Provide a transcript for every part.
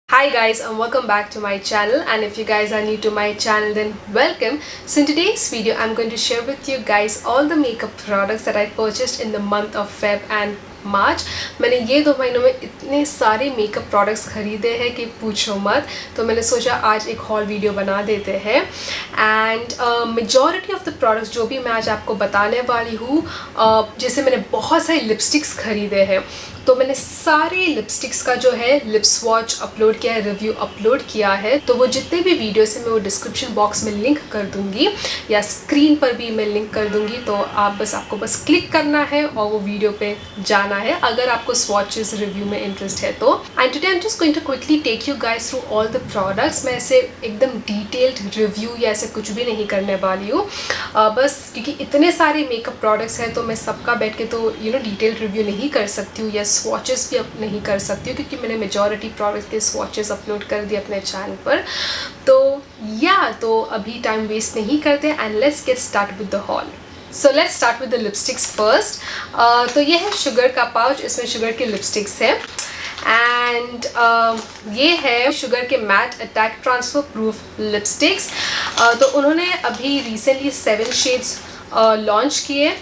Hi guys, and welcome back to my channel, and if you guys are new to my channel then welcome. So in today's video I'm going to share with you guys all the makeup products that I purchased in the month of Feb and मार्च। मैंने ये 2 महीनों में इतने सारे makeup products खरीदे हैं कि पूछो मत। तो मैंने सोचा आज एक हॉल वीडियो बना देते हैं। And majority of the products जो भी मैं आज आपको बताने वाली हूँ, जैसे मैंने बहुत सारे लिपस्टिक्स खरीदे हैं, तो मैंने सारे लिपस्टिक्स का जो है लिप स्वॉच अपलोड किया है, रिव्यू अपलोड किया है। तो वो जितने भी वीडियोस हैं मैं वो डिस्क्रिप्शन बॉक्स में लिंक कर दूंगी या स्क्रीन पर भी मैं लिंक कर दूंगी। तो आपको बस क्लिक करना है और वो वीडियो पे जाना है अगर आपको स्वॉचेस रिव्यू में इंटरेस्ट है तो। And today I am just going to quickly take you guys through all the products. मैं ऐसे एकदम डिटेल्ड रिव्यू या ऐसे कुछ भी नहीं करने वाली हूँ, बस क्योंकि इतने सारे मेकअप प्रोडक्ट्स हैं तो मैं सबका बैठ के तो डिटेल्ड रिव्यू नहीं कर सकती हूँ या स्वॉचेस भी अब नहीं कर सकती हूँ, क्योंकि मैंने मेजॉरिटी प्रोडक्ट के स्वॉचेस अपलोड कर दिए अपने चैनल पर। तो अभी टाइम वेस्ट नहीं करते and let's get start with the hall. So let's start with the lipsticks first. तो ये है शुगर का पाउच, इसमें शुगर के लिपस्टिक्स है। एंड ये है शुगर के matte attack transfer proof lipsticks. तो उन्होंने अभी रिसेंटली 7 शेड्स लॉन्च किए,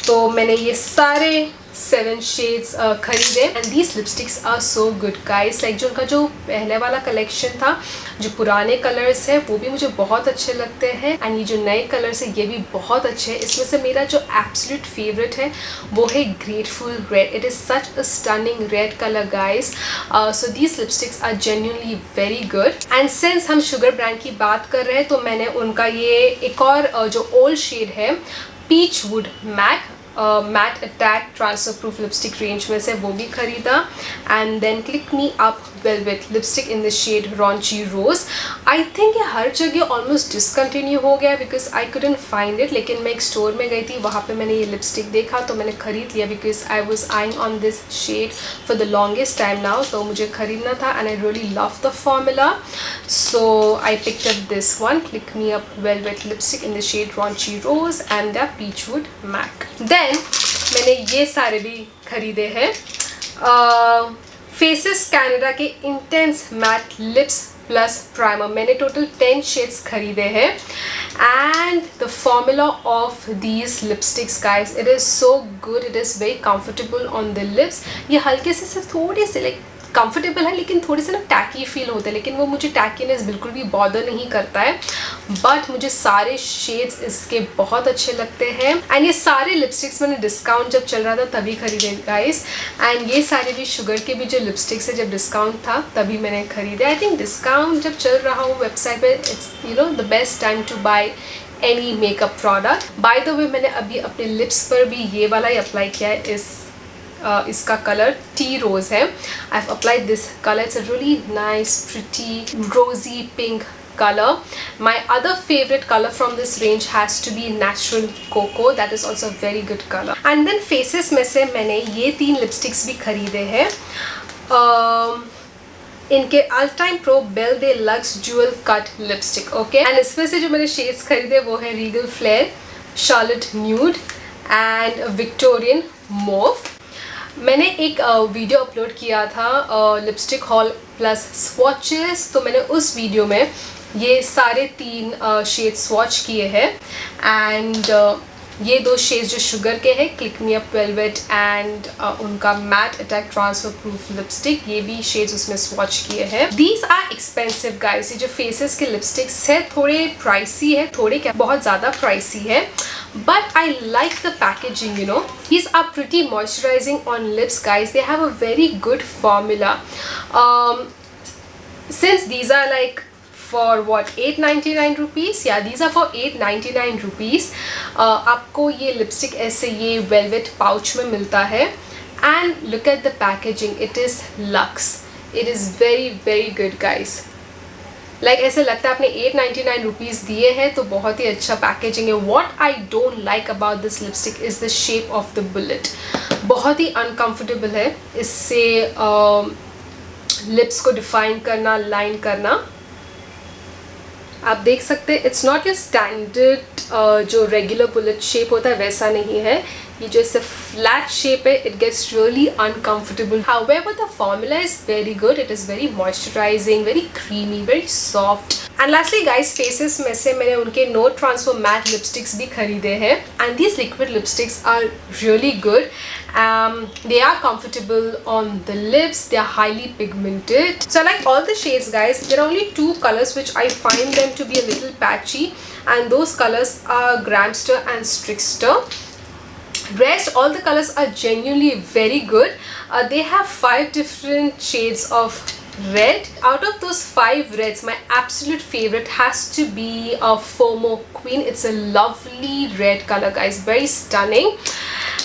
तो मैंने ये सारे 7 शेड्स खरीदे। And these lipsticks are so good guys. Like जो उनका जो पहले वाला कलेक्शन था, जो पुराने कलर्स है वो भी मुझे बहुत अच्छे लगते हैं, एंड ये जो नए कलर्स है ये भी बहुत अच्छे हैं। इसमें से मेरा जो एब्सोल्यूट फेवरेट है वो है grateful red. It is such a stunning red colour guys. So these lipsticks are genuinely very good. And since हम शुगर ब्रांड की बात कर रहे हैं तो मैंने उनका ये एक और जो ओल्ड शेड है peach wood matte attack transfer proof lipstick range में से वो भी खरीदा। And then click me up velvet lipstick in the shade raunchy rose. I think ये हर जगह ऑलमोस्ट डिसकंटिन्यू हो गया because I couldn't find it, लेकिन मैं एक स्टोर में गई थी, वहाँ पे मैंने ये लिपस्टिक देखा तो मैंने ख़रीद लिया because I was eyeing on this shade for the longest time now. तो मुझे ख़रीदना था and I really love the formula, so I picked up this one, click me up velvet lipstick in the shade raunchy rose and the peachwood MAC. Then मैंने ये सारे भी खरीदे हैं फेसेस कैनेडा के intense matte lips plus primer. मैंने total 10 shades खरीदे हैं। And the formula of these lipsticks guys, it is so good, it is very comfortable on the lips. ये हल्के से सिर्फ थोड़े से लाइक कंफर्टेबल है, लेकिन थोड़े से ना टैकी फील होते हैं, लेकिन वो मुझे टैकीनेस बिल्कुल भी बॉदर नहीं करता है। बट मुझे सारे शेड्स इसके बहुत अच्छे लगते हैं। एंड ये सारे लिपस्टिक्स मैंने डिस्काउंट जब चल रहा था तभी खरीदे गाइस। एंड ये सारे भी शुगर के भी जो लिपस्टिक्स है जब डिस्काउंट था तभी मैंने खरीदे। आई थिंक डिस्काउंट जब चल रहा हो वेबसाइट पे, it's the best time to buy any makeup product. By the way मैंने अभी अपने लिप्स पर भी ये वाला ही अप्लाई किया है। इसका कलर टी रोज है। I have applied this colour, it's a really nice pretty रोजी pink color. My other favorite color from this range has to be natural cocoa, that is also a very good color. And then faces में से मैंने ये 3 lipsticks भी खरीदे हैं। इनके Ultime Pro belle de luxe jewel cut lipstick, okay. And इसमें से जो मैंने शेड्स खरीदे वो है regal flair, Charlotte nude and Victorian mauve. मैंने एक वीडियो अपलोड किया था लिपस्टिक हॉल प्लस स्वॉचेस, तो मैंने उस वीडियो में ये सारे 3 शेड स्वॉच किए हैं। एंड ये 2 शेड्स जो शुगर के हैं, click me up velvet and उनका matte attack transfer proof lipstick, ये भी शेड्स उसमें स्वॉच किए हैं। These are expensive guys. ये जो फेसेस के लिपस्टिक्स है थोड़े प्राइसी है, थोड़े क्या बहुत ज़्यादा प्राइसी है, but I like the packaging, These are pretty moisturizing on lips guys. They have a very good formula. Since these are like for what 899 rupees, yeah, these are for 899 rupees. आपको ये lipstick ऐसे ये velvet pouch में मिलता है। And look at the packaging, it is luxe. It is very very good guys. Like ऐसे लगता है आपने 899 रुपीज़ दिए हैं तो बहुत ही अच्छा पैकेजिंग है। What I don't like about this lipstick is the shape of the bullet. बहुत ही अनकम्फर्टेबल है इससे लिप्स को डिफाइन करना, लाइन करना। आप देख सकते हैं इट्स नॉट योर स्टैंडर्ड जो रेगुलर बुलेट शेप होता है वैसा नहीं है। ये जो इससे flat shape है, it gets really uncomfortable. However, the formula is very good. It is very moisturizing, very creamy, very soft. And lastly guys, faces में से मैंने उनके No Transfer Matte Lipsticks भी खरीदे हैं. And these liquid lipsticks are really good. They are comfortable on the lips. They are highly pigmented. So I like all the shades guys. There are only two colors which I find them to be a little patchy. And those colors are Gramster and Strixter. Rest all the colors are genuinely very good. They have 5 different shades of red. Out of those 5 reds, my absolute favorite has to be a FOMO Queen. It's a lovely red color guys, very stunning.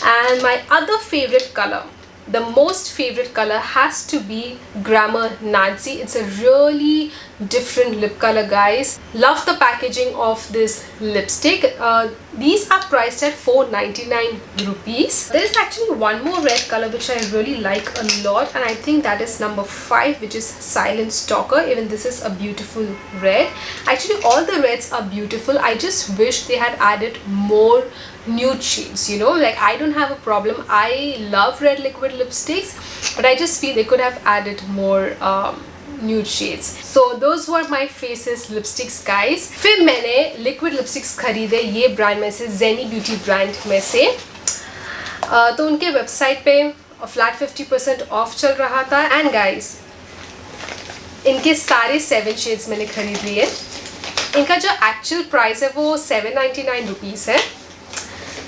And my other favorite color, the most favorite color, has to be Grammar Nazi. It's a really different lip color guys. Love the packaging of this lipstick. These are priced at 499 rupees. There is actually one more red color which I really like a lot, and I think that is number 5, which is Silent Stalker. Even this is a beautiful red. Actually all the reds are beautiful. I just wish they had added more nude shades, you know. Like, I don't have a problem, I love red liquid lipsticks, but I just feel they could have added more nude shades. So those were my faces lipsticks guys. फिर मैंने liquid lipsticks खरीदे ये brand में से, Zenny Beauty brand में से. तो उनके वेबसाइट पे फ्लैट 50% ऑफ चल रहा था. एंड गाइस, इनके सारे 7 शेड्स मैंने खरीद लिए. इनका जो एक्चुअल प्राइस है वो 799 रुपीज़ है.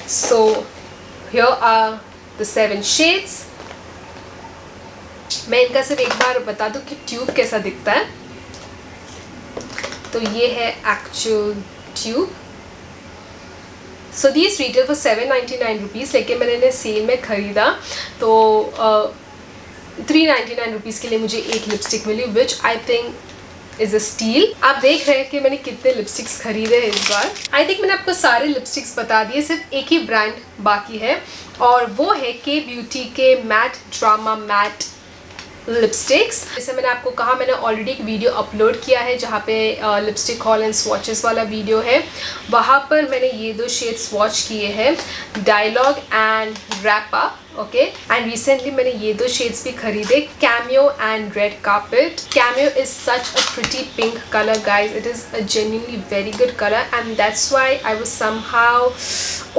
So here are the 7 shades. मैं इनका सिर्फ एक बार बता दूं कि ट्यूब कैसा दिखता है. तो ये है actual tube. So these retail for 799 rupees, लेकिन मैंने इन्हें सेल में ख़रीदा तो 399 रुपीज़ के लिए मुझे एक लिपस्टिक मिली, which I think is a steal. आप देख रहे हैं कि मैंने कितने लिपस्टिक्स खरीदे हैं इस बार. आई थिंक मैंने आपको सारे लिपस्टिक्स बता दिए, सिर्फ एक ही ब्रांड बाकी है और वो है के ब्यूटी के मैट ड्रामा मैट लिपस्टिक्स. जैसे मैंने आपको कहा, मैंने ऑलरेडी एक वीडियो अपलोड किया है जहाँ पे लिपस्टिक हॉल एंड स्वॉचेस वाला वीडियो है. वहाँ पर मैंने ये 2 शेड स्वॉच किए हैं, dialogue and wrap up. Okay, and recently मैंने ये 2 शेड्स भी खरीदे, cameo and red carpet. Cameo is such a pretty pink colour guys. It is a genuinely very good color, and that's why I was somehow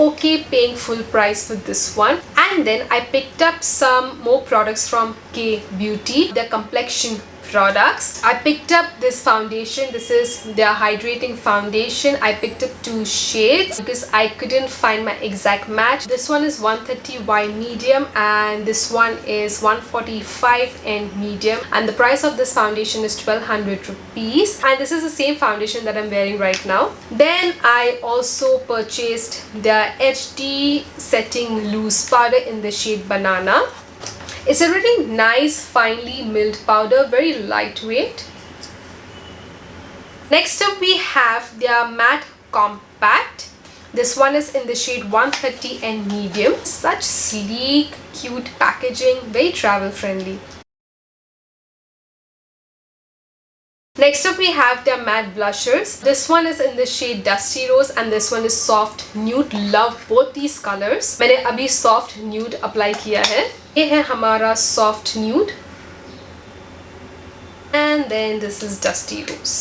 okay paying full price for this one. And then I picked up some more products from K Beauty, their complexion products. I picked up this foundation. This is their hydrating foundation. I picked up 2 shades because I couldn't find my exact match. This one is 130Y medium and this one is 145 in medium, and the price of this foundation is 1200 rupees, and this is the same foundation that I'm wearing right now. Then I also purchased their HD setting loose powder in the shade Banana. It's a really nice finely milled powder, very lightweight. Next up we have their matte compact. This one is in the shade 130 and medium. Such sleek, cute packaging, very travel friendly. Next up we have their matte blushers. This one is in the shade Dusty Rose and this one is soft nude. Love both these colors. मैंने अभी soft nude apply किया है. ये है हमारा soft nude. And then this is Dusty Rose.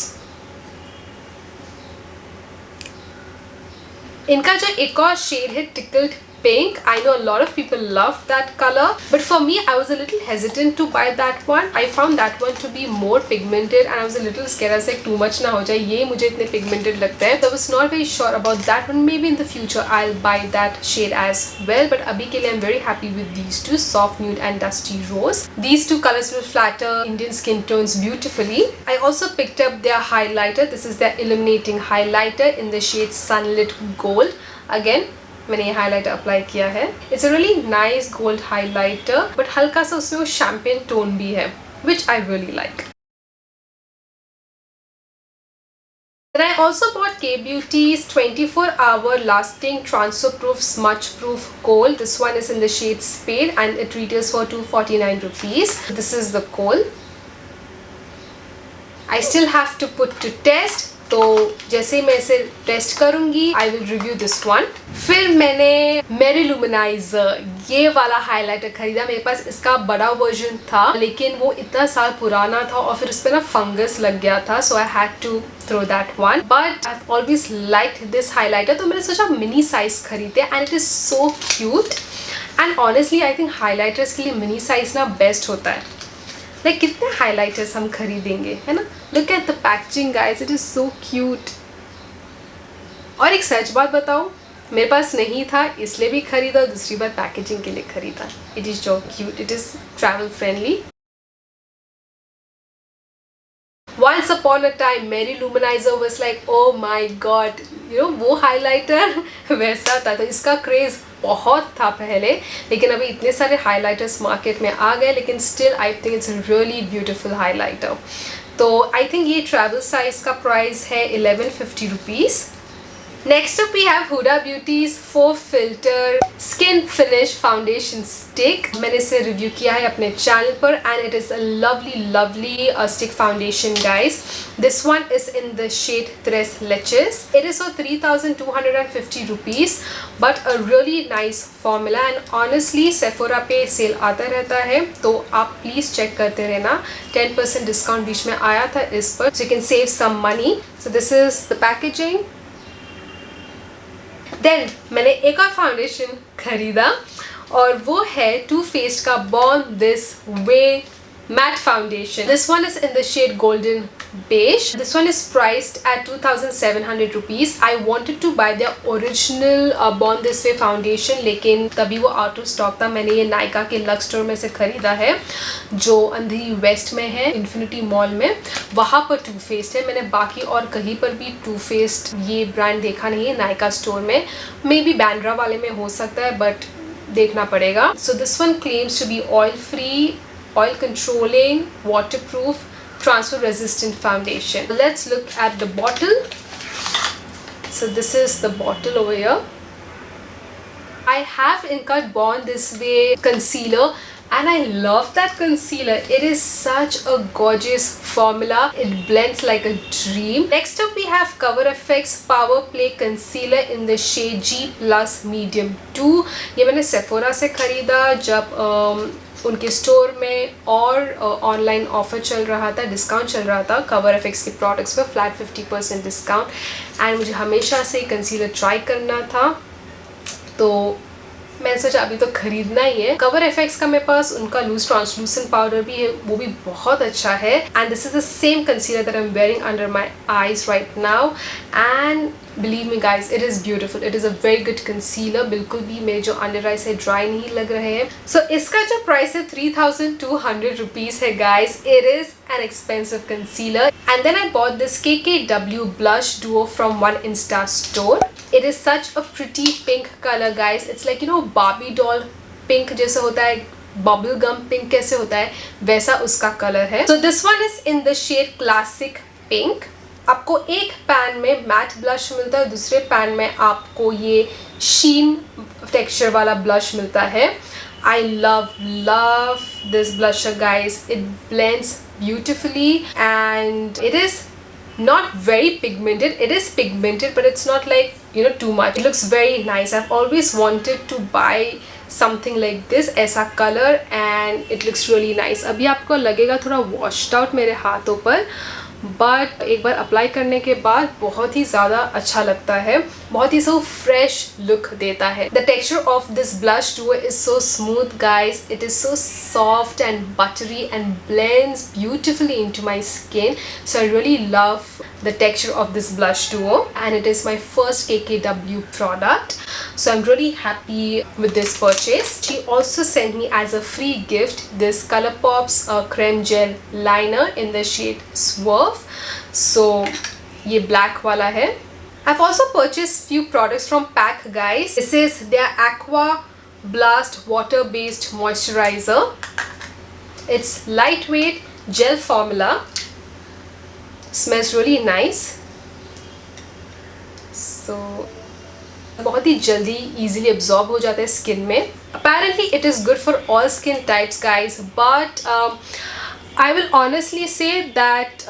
इनका जो एक और shade है Tickled Pink. I know a lot of people love that color, but for me I was a little hesitant to buy that one. I found that one to be more pigmented and I was a little scared. I was like too much ना हो जाए, ये मुझे इतने pigmented लगता है. So I was not very sure about that one. Maybe in the future I'll buy that shade as well, but अभी के लिए I'm very happy with these two, soft nude and dusty rose. These two colors will flatter Indian skin tones beautifully. I also picked up their highlighter. This is their illuminating highlighter in the shade Sunlit Gold. Again, मैंने ये highlighter apply किया है. It's a really nice gold highlighter, but हल्का सा उसमें वो champagne tone भी है, which I really like. Then I also bought K Beauty's 24-hour lasting transfer proof smudge proof kohl. This one is in the shade Spade and it retails for 249 rupees. This is the kohl. I still have to put to test, तो जैसे मैं इसे test करूंगी I will review this one. फिर मैंने मेरी लुमिनाइजर ये वाला हाइलाइटर खरीदा। मेरे पास इसका बड़ा वर्जन था लेकिन वो इतना साल पुराना था और फिर उस पर ना फंगस लग गया था, so I had to throw that one. But I always liked this highlighter, तो मैंने सोचा मिनी साइज खरीदे and it is so cute. And honestly I think highlighters के लिए मिनी साइज ना बेस्ट होता है। लाइक कितने हाइलाइटर्स हम खरीदेंगे, है ना। Look at the packaging guys, it is so cute. और एक सच बात बताऊं, मेरे पास नहीं था इसलिए भी खरीदा, दूसरी बार पैकेजिंग के लिए खरीदा। It is so cute, it is travel friendly. Once upon a time मेरी लुमिनाइजर was like oh my god, you know वो हाइलाइटर वैसा था। तो इसका क्रेज बहुत था पहले, लेकिन अभी इतने सारे हाइलाइटर्स मार्केट में आ गए, लेकिन still I think it's really beautiful highlighter. तो आई थिंक ये ट्रैवल साइज का प्राइस है 1150 rupees. Next up we have Huda Beauty's 4 Filter Skin Finish Foundation Stick. मैंने इसे रिव्यू किया है अपने चैनल पर and it is a lovely stick foundation guys. This one is in the shade Tres Leches. It is for 3250 rupees but a really nice formula and honestly Sephora पे cell आता रहता है, तो आप प्लीज़ चेक करते रहना। 10% discount बीच में आया था इस पर, so you can save some money. So this is the packaging. Then मैंने एक और फाउंडेशन खरीदा और वो है टू फेस्ड का born this way matte foundation. This one is in the shade golden beige. This one is priced at 2700 rupees. I wanted to buy their original Born This Way foundation लेकिन तभी वो out of stock था। मैंने ये नायका के lux store में से खरीदा है जो अंधेरी वेस्ट में है, इन्फिनिटी मॉल में, वहाँ पर टू फेस्ड है। मैंने बाकी और कहीं पर भी टू फेस्ड ये ब्रांड देखा नहीं है नायका स्टोर में। मे बी बैंड्रा वाले में हो सकता है बट देखना पड़ेगा। So this one claims to be oil free, oil controlling, waterproof, transfer resistant foundation. Let's look at the bottle. So this is the bottle over here. I have Incut Born This Way concealer and I love that concealer. It is such a gorgeous formula. It blends like a dream. Next up we have Cover FX Power Play Concealer in the shade G Plus Medium 2. ये मैंने Sephora से खरीदा जब उनके store में और online offer चल रहा था, डिस्काउंट चल रहा था कवर एफएक्स के प्रोडक्ट्स पर फ्लैट 50% डिस्काउंट। एंड मुझे हमेशा से कंसीलर ट्राई करना था तो मैंने सोचा अभी तो खरीदना ही है। कवर एफएक्स का मेरे पास उनका लूज ट्रांसलूसेंट पाउडर भी है, वो भी बहुत अच्छा है। And this is the same concealer that I am wearing under my eyes right now and believe me guys it is beautiful. It is a very good concealer. बिल्कुल भी मेरे जो अंडर आईज है ड्राई नहीं लग रहे हैं। सो इसका जो प्राइस है 3200 रुपीज़ है guys. It is an expensive concealer and then I bought this KKW blush duo from one Insta store. It is such a pretty pink color guys. It's like you know Barbie doll pink जैसा होता है, bubble gum pink कैसे होता है वैसा उसका colour है। So this one is in the shade classic pink. आपको एक पैन में मैट ब्लश मिलता है, दूसरे पैन में आपको ये शीन टेक्सचर वाला ब्लश मिलता है। I love this blusher guys. It blends beautifully and it is not very pigmented. It is pigmented but it's not like you know too much. It looks very nice. I've always wanted to buy something like this ऐसा color and it looks really nice. अभी आपको लगेगा थोड़ा washed out मेरे हाथों पर but एक बार apply करने के बाद बहुत ही ज़्यादा अच्छा लगता है, बहुत ही सो फ्रेश लुक देता है। The texture of this blush duo is so smooth guys, it is so soft and buttery and blends beautifully into my skin. So I really love the texture of this blush duo and it is my first KKW product, so I'm really happy with this purchase. She also sent me as a free gift this ColourPop's creme gel liner in the shade Swerve. So ये black वाला है। I've also purchased few products from PAC guys. This is their Aqua Blast water based moisturizer. It's lightweight gel formula. Smells really nice. So बहुत ही जल्दी easily absorb हो जाता है skin में। Apparently it is good for all skin types guys, but I will honestly say that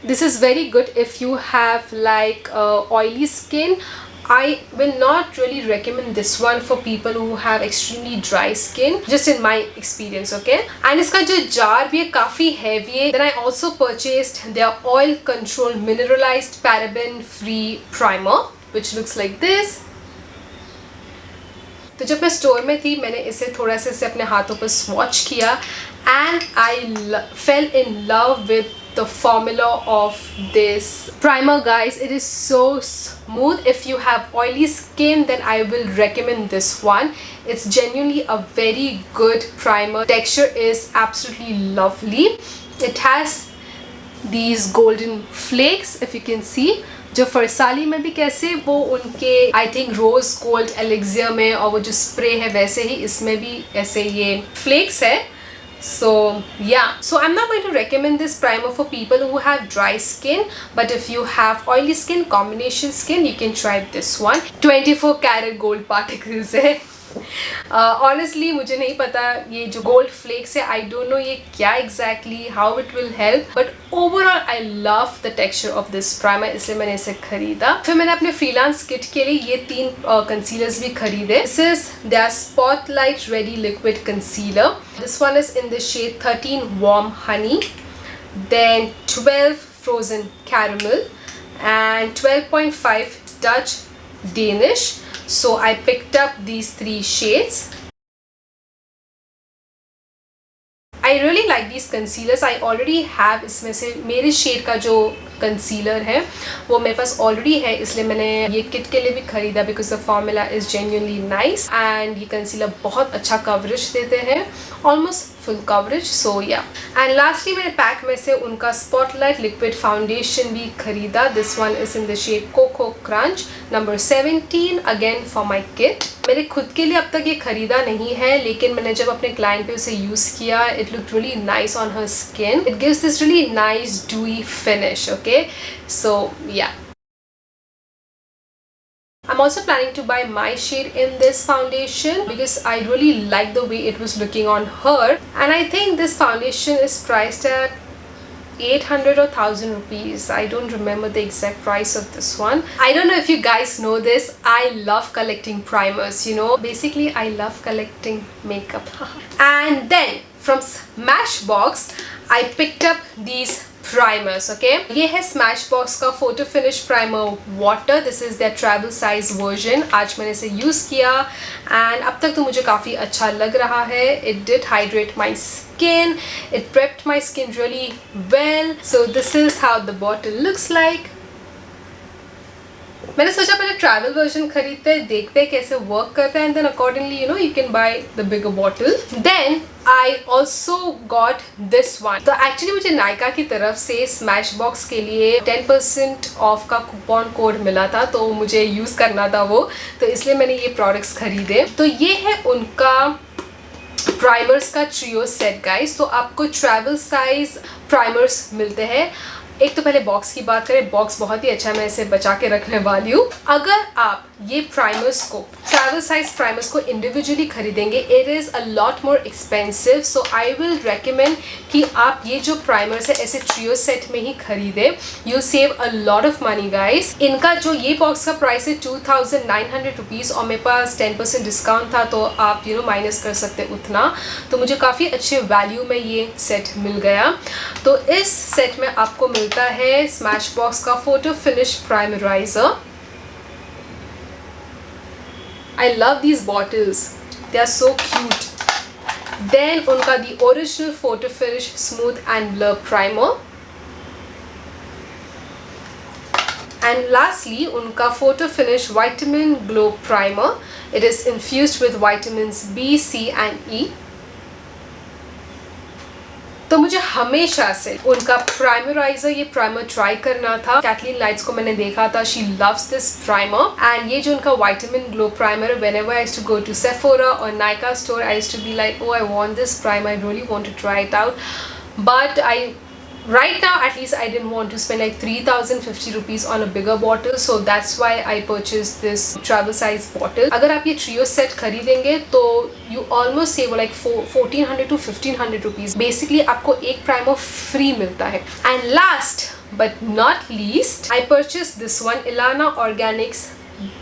This is very good if you have like oily skin. I will not really recommend this one for people who have extremely dry skin, just in my experience, okay? And इसका जो jar भी है काफी heavy है. Then I also purchased their oil control mineralized paraben free primer, which looks like this. तो जब मैं store में थी मैंने इसे थोड़ा सा इसे अपने हाथों पर स्वॉच किया and I fell in love with the formula of this primer, guys. It is so smooth. If you have oily skin, then I will recommend this one. It's genuinely a very good primer. Texture is absolutely lovely. It has these golden flakes, if you can see. जो फरसाली में भी कैसे वो उनके I think rose gold एलिक्सियर में और वो जो स्प्रे है वैसे ही इसमें भी ऐसे ये फ्लेक्स है. So yeah, so I'm not going to recommend this primer for people who have dry skin, but if you have oily skin, combination skin, you can try this one. 24 karat gold particles है. Honestly मुझे नहीं पता ये जो gold flex है, I don't know ये क्या exactly how it will help, but overall I love the texture of this primer, इसलिए मैंने इसे खरीदा. फिर मैंने अपने फ्रीलांस किट के लिए ये 3 कंसीलर्स भी खरीदे. This is their Spotlight Ready Liquid Concealer. This one is in the shade 13 Warm Honey, then 12 Frozen Caramel and 12.5 Dutch Danish. So I picked up these 3 shades. I really like these concealers. I already have इसमें से मेरे shade का जो concealer है वो मेरे पास already है, इसलिए मैंने ये किट के लिए भी खरीदा because the formula is genuinely nice and ये कंसीलर बहुत अच्छा कवरेज देते हैं, ऑलमोस्ट फुल कवरेज. सो या एंड लास्टली मैंने पैक में से उनका स्पॉटलाइट लिक्विड फाउंडेशन भी खरीदा. This one is in the shade cocoa crunch number 17, again for my kit. मेरे खुद के लिए अब तक ये खरीदा नहीं है, लेकिन मैंने जब अपने क्लाइंट पे उसे यूज़ किया it look really nice on her skin. It gives this really nice डूई finish. Okay, so yeah, I'm also planning to buy my shade in this foundation because I really like the way it was looking on her, and I think this foundation is priced at 800 or 1000 rupees. I don't remember the exact price of this one. I don't know if you guys know this, I love collecting primers, you know, basically I love collecting makeup. And then from Smashbox I picked up these primers. Okay, ये है Smashbox का photo finish primer water. This is their travel size version. आज मैंने इसे use किया and अब तक तो मुझे काफ़ी अच्छा लग रहा है. It did hydrate my skin. It prepped my skin really well. So this is how the bottle looks like. मैंने सोचा पहले ट्रैवल वर्जन खरीदते हैं, देखते हैं कैसे वर्क करता है, and then accordingly you know you can buy the bigger bottle. Then I also got this one. तो एक्चुअली मुझे नायका की तरफ से स्मैशबॉक्स के लिए 10% ऑफ का कूपन कोड मिला था, तो मुझे यूज़ करना था वो, तो इसलिए मैंने ये प्रोडक्ट्स खरीदे. तो ये है उनका प्राइमर्स का ट्रियो सेट गाइस. तो आपको ट्रैवल साइज प्राइमर्स मिलते हैं. एक तो पहले बॉक्स की बात करें, बॉक्स बहुत ही अच्छा है, मैं इसे बचा के रखने वाली हूँ. अगर आप ये प्राइमर्स को ट्रैवल साइज प्राइमर्स को इंडिविजुअली खरीदेंगे it is a lot more expensive. So I will recommend कि आप ये जो प्राइमर्स है ऐसे ट्रियो सेट में ही खरीदें. You save a lot of money guys. इनका जो ये बॉक्स का प्राइस है 2900 रुपीज़ और मेरे पास 10% डिस्काउंट था, तो आप यू नो माइनस कर सकते उतना. तो मुझे काफ़ी अच्छे वैल्यू में ये सेट मिल गया. तो इस सेट में आपको मिलता है स्मैशबॉक्स का photo finish primerizer. I love these bottles. They are so cute. Then उनका the original photo finish smooth and blur primer. And lastly उनका photo finish vitamin glow primer. It is infused with vitamins B, C and E. तो मुझे हमेशा से उनका प्राइमराइजर ये primer try करना था. कैथलीन लाइट्स को मैंने देखा था, she loves this primer. And ये जो उनका vitamin glow primer, whenever I used to go to Sephora और Nykaa store I used to be like oh I want this primer, I really want to try it out, but I right now at least I didn't want to spend like 3050 rupees on a bigger bottle, so that's why I purchased this travel size bottle. अगर आप ये trio set खरीदेंगे तो you almost save like 1400 to 1500 rupees. Basically आपको एक primer free मिलता है. And last but not least, I purchased this one, Ilana Organics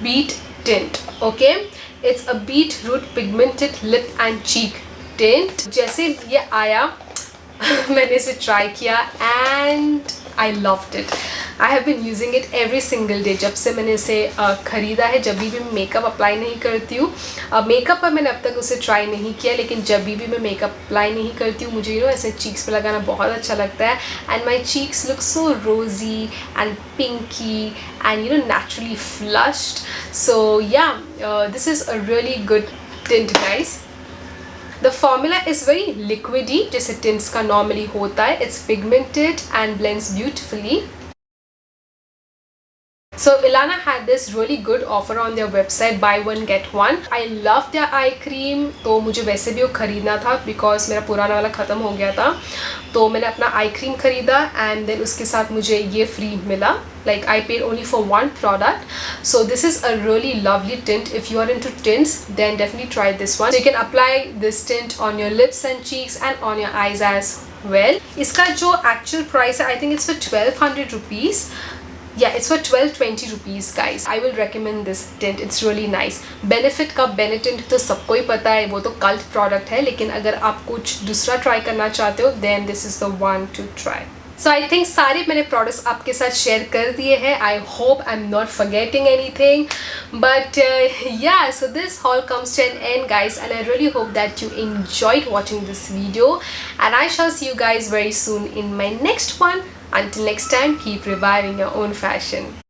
Beet Tint. Okay, it's a beetroot pigmented lip and cheek tint. जैसे ये आया मैंने इसे try किया and I loved it. I have been using it every single day. जब से मैंने इसे ख़रीदा है, जब भी मैं मेकअप अप्लाई नहीं करती हूँ, मेकअप पर मैंने अब तक उसे ट्राई नहीं किया, लेकिन जब भी मैं मेकअप अप्लाई नहीं करती हूँ, मुझे ऐसे चीक्स पे लगाना बहुत अच्छा लगता है. And my cheeks look so rosy and pinky and naturally flushed. So yeah, this is a really good tint, guys. The formula is very liquidy, जैसे tints का normally होता है. It's pigmented and blends beautifully. So Ilana had this really good offer on their website, buy one get one. I love their eye cream, तो मुझे वैसे भी वो खरीदना था because मेरा पुराना वाला ख़त्म हो गया था. तो मैंने अपना आई क्रीम खरीदा and then उसके साथ मुझे ये फ्री मिला. Like I paid only for one product. So this is a really lovely tint. If you are into tints, then definitely try this one. So you can apply this tint on your lips and cheeks and on your eyes as well. इसका जो actual price है, I think it's for 1200 rupees. Yeah, it's for 1220 rupees, guys. I will recommend this tint. It's really nice. Benefit का Benetint तो सबको ही पता है, वो तो cult product है, लेकिन अगर आप कुछ दूसरा try करना चाहते हो, then this is the one to try. So I think सारे मैंने products आपके साथ share कर दिए हैं. I hope I'm not forgetting anything. But yeah, so this haul comes to an end, guys, and I really hope that you enjoyed watching this video. And I shall see you guys very soon in my next one. Until next time, keep reviving your own fashion.